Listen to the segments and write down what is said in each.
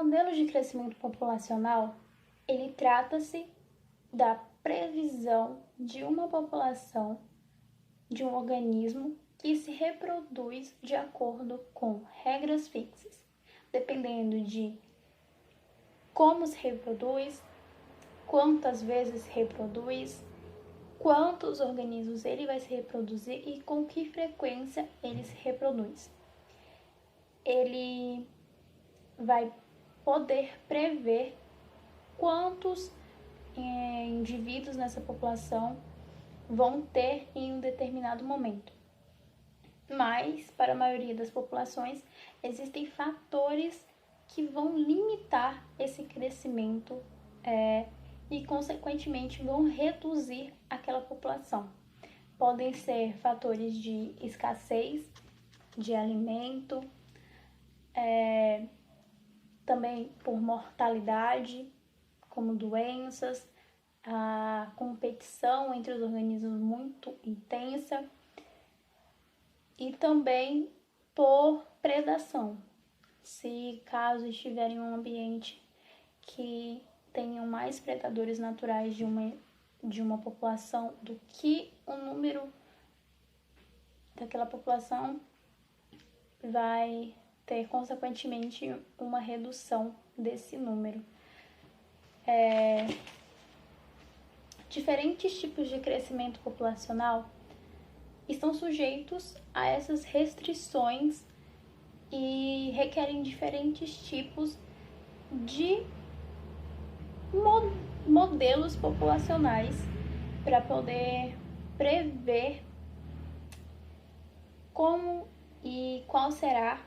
modelo de crescimento populacional, ele trata-se da previsão de uma população, de um organismo que se reproduz de acordo com regras fixas, dependendo de como se reproduz, quantas vezes se reproduz, quantos organismos ele vai se reproduzir e com que frequência ele se reproduz. Ele vai poder prever quantos indivíduos nessa população vão ter em um determinado momento. Mas, para a maioria das populações, existem fatores que vão limitar esse crescimento e, consequentemente, vão reduzir aquela população. Podem ser fatores de escassez de alimento, também por mortalidade, como doenças, a competição entre os organismos muito intensa e também por predação. Se caso estiver em um ambiente que tenham mais predadores naturais de uma população do que o número daquela população, vai ter consequentemente uma redução desse número. Diferentes tipos de crescimento populacional estão sujeitos a essas restrições e requerem diferentes tipos de modelos populacionais para poder prever como e qual será,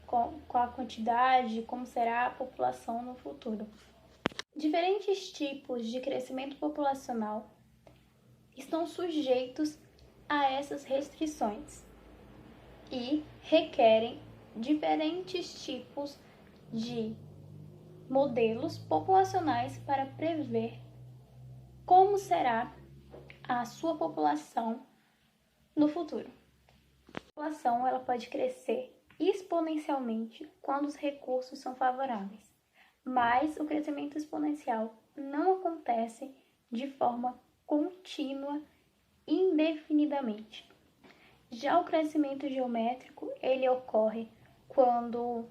qual a quantidade, como será a população no futuro. Diferentes tipos de crescimento populacional estão sujeitos a essas restrições e requerem diferentes tipos de modelos populacionais para prever como será a sua população no futuro. A população ela pode crescer exponencialmente quando os recursos são favoráveis, mas o crescimento exponencial não acontece de forma contínua indefinidamente. Já o crescimento geométrico, ele ocorre quando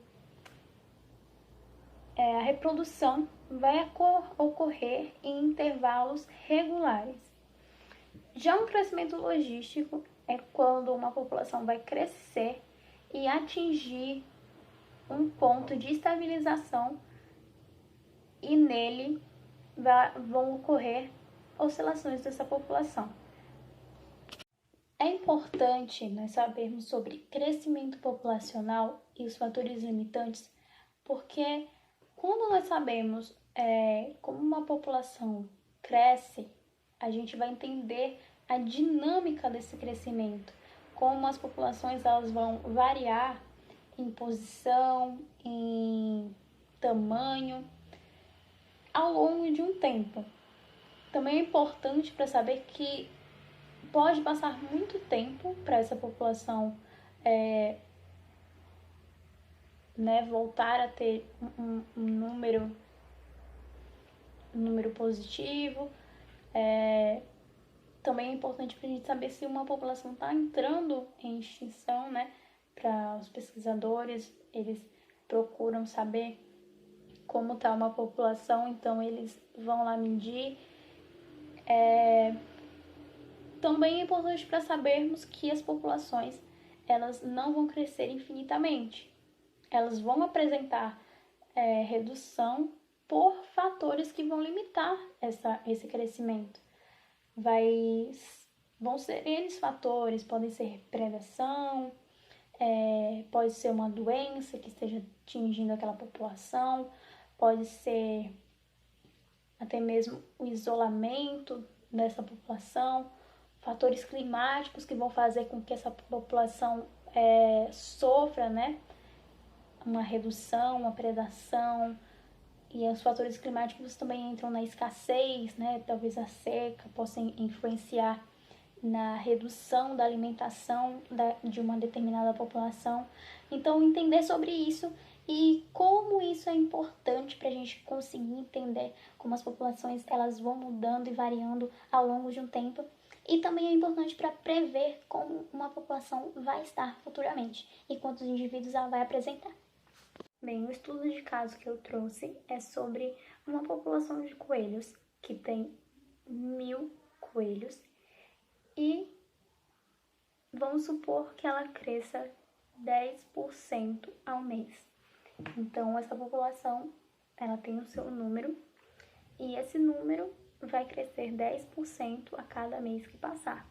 a reprodução vai ocorrer em intervalos regulares. Já um crescimento logístico é quando uma população vai crescer e atingir um ponto de estabilização e nele vão ocorrer oscilações dessa população. É importante nós sabermos sobre crescimento populacional e os fatores limitantes, porque quando nós sabemos como uma população cresce, a gente vai entender a dinâmica desse crescimento, como as populações elas vão variar em posição, em tamanho, ao longo de um tempo. Também é importante para saber que pode passar muito tempo para essa população voltar a ter um número positivo. Também é importante para a gente saber se uma população está entrando em extinção, para os pesquisadores, eles procuram saber como está uma população, então eles vão lá medir. Também é importante para sabermos que as populações elas não vão crescer infinitamente. Elas vão apresentar redução por fatores que vão limitar esse crescimento. Vão ser eles fatores, podem ser predação, pode ser uma doença que esteja atingindo aquela população, pode ser até mesmo o isolamento dessa população, fatores climáticos que vão fazer com que essa população sofra, uma redução, uma predação. E os fatores climáticos também entram na escassez, talvez a seca possa influenciar na redução da alimentação de uma determinada população. Então, entender sobre isso E como isso é importante para a gente conseguir entender como as populações elas vão mudando e variando ao longo de um tempo. E também é importante para prever como uma população vai estar futuramente e quantos indivíduos ela vai apresentar. Bem, o estudo de caso que eu trouxe é sobre uma população de coelhos que tem 1000 coelhos e vamos supor que ela cresça 10% ao mês. Então, essa população, ela tem o seu número e esse número vai crescer 10% a cada mês que passar.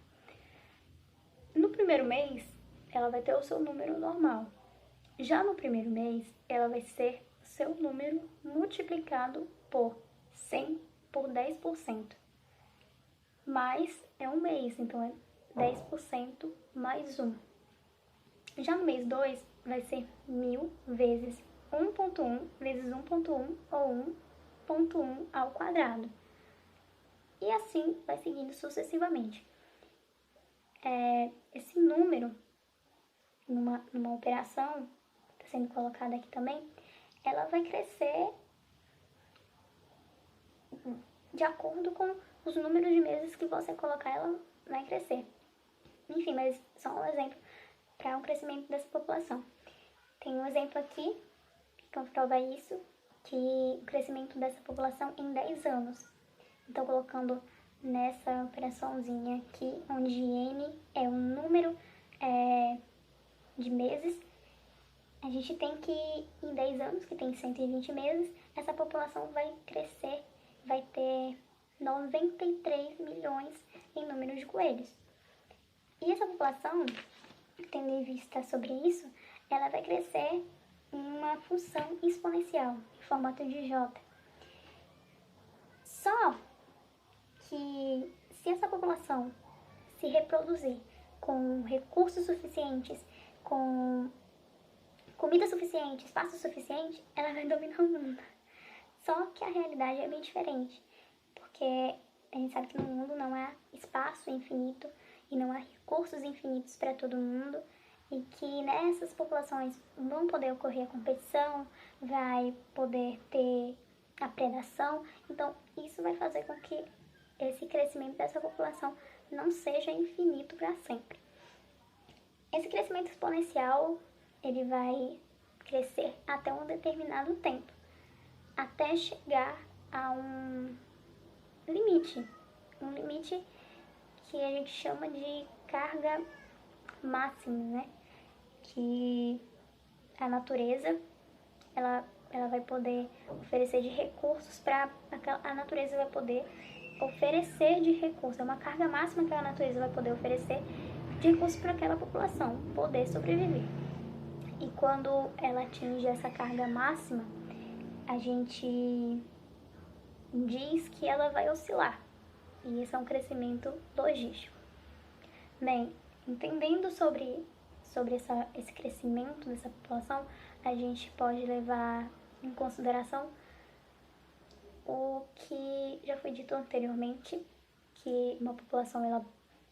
No primeiro mês, ela vai ter o seu número normal. Já no primeiro mês, ela vai ser o seu número multiplicado por 100 por 10%. Mas é um mês, então é 10% mais 1. Já no mês 2, vai ser 1000 vezes 1.1 vezes 1.1 ou 1.1 ao quadrado. E assim vai seguindo sucessivamente. Esse número, numa operação, está sendo colocada aqui também, ela vai crescer de acordo com os números de meses que você colocar, ela vai crescer. Enfim, mas só um exemplo para o crescimento dessa população. Tem um exemplo aqui que comprova isso, que o crescimento dessa população em 10 anos. Então, colocando nessa operaçãozinha aqui, onde N é um número de meses, a gente tem que, em 10 anos, que tem 120 meses, essa população vai crescer, vai ter 93 milhões em número de coelhos. E essa população, tendo em vista sobre isso, ela vai crescer em uma função exponencial, em formato de J. Só que se essa população se reproduzir com recursos suficientes, com comida suficiente, espaço suficiente, ela vai dominar o mundo. Só que a realidade é bem diferente, porque a gente sabe que no mundo não há espaço infinito e não há recursos infinitos para todo mundo, e que nessas populações vão poder ocorrer a competição, vai poder ter a predação, então isso vai fazer com que esse crescimento dessa população não seja infinito para sempre. Esse crescimento exponencial, ele vai crescer até um determinado tempo, até chegar a um limite que a gente chama de carga máxima, né? Que a natureza, ela vai poder oferecer de recursos para a natureza vai poder oferecer de recursos, é uma carga máxima que a natureza vai poder oferecer de recursos para aquela população poder sobreviver. E quando ela atinge essa carga máxima, a gente diz que ela vai oscilar. E isso é um crescimento logístico. Bem, entendendo sobre esse crescimento dessa população, a gente pode levar em consideração o que já foi dito anteriormente, que uma população ela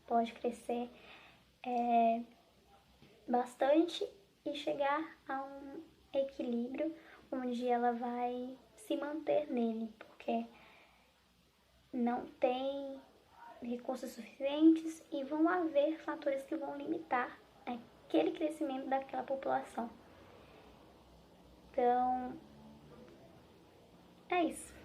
pode crescer bastante e chegar a um equilíbrio onde ela vai se manter nele, porque não tem recursos suficientes e vão haver fatores que vão limitar aquele crescimento daquela população. Então, é isso.